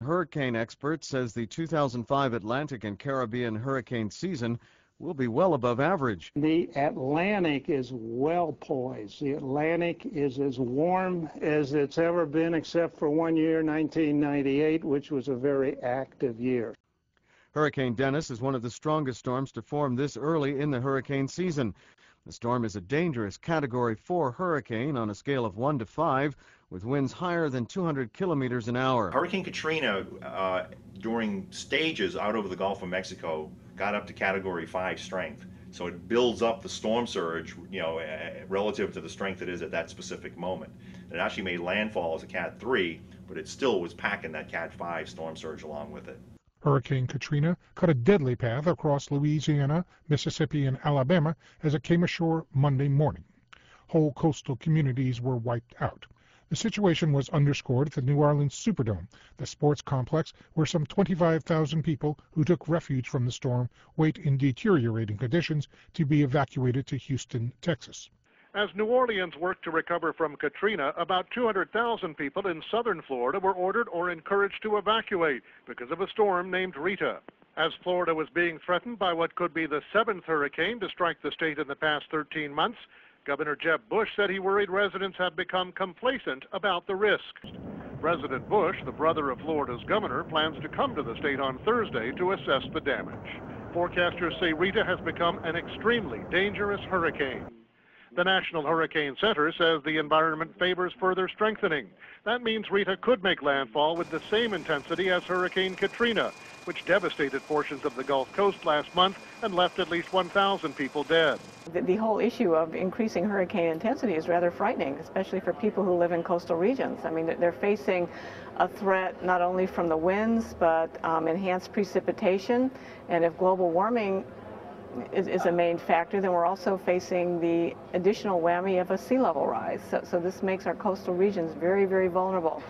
hurricane expert says the 2005 Atlantic and Caribbean hurricane season will be well above average. The Atlantic is well poised. The Atlantic is as warm as it's ever been, except for one year, 1998, which was a very active year. Hurricane Dennis is one of the strongest storms to form this early in the hurricane season. The storm is a dangerous Category 4 hurricane on a scale of 1 to 5, with winds higher than 200 kilometers an hour. Hurricane Katrina, during stages out over the Gulf of Mexico, got up to Category 5 strength. So it builds up the storm surge, relative to the strength it is at that specific moment. It actually made landfall as a Cat 3, but it still was packing that Cat 5 storm surge along with it. Hurricane Katrina cut a deadly path across Louisiana, Mississippi, and Alabama as it came ashore Monday morning. Whole coastal communities were wiped out. The situation was underscored at the New Orleans Superdome, the sports complex where some 25,000 people who took refuge from the storm wait in deteriorating conditions to be evacuated to Houston, Texas. As New Orleans worked to recover from Katrina, about 200,000 people in southern Florida were ordered or encouraged to evacuate because of a storm named Rita. As Florida was being threatened by what could be the 7th hurricane to strike the state in the past 13 months, Governor Jeb Bush said he worried residents had become complacent about the risks. President Bush, the brother of Florida's governor, plans to come to the state on Thursday to assess the damage. Forecasters say Rita has become an extremely dangerous hurricane. The National Hurricane Center says the environment favors further strengthening. That means Rita could make landfall with the same intensity as Hurricane Katrina, which devastated portions of the Gulf Coast last month and left at least 1,000 people dead. The whole issue of increasing hurricane intensity is rather frightening, especially for people who live in coastal regions. I mean, they're facing a threat not only from the winds, but enhanced precipitation. And if global warming is a main factor, then we're also facing the additional whammy of a sea level rise. So this makes our coastal regions very, very vulnerable.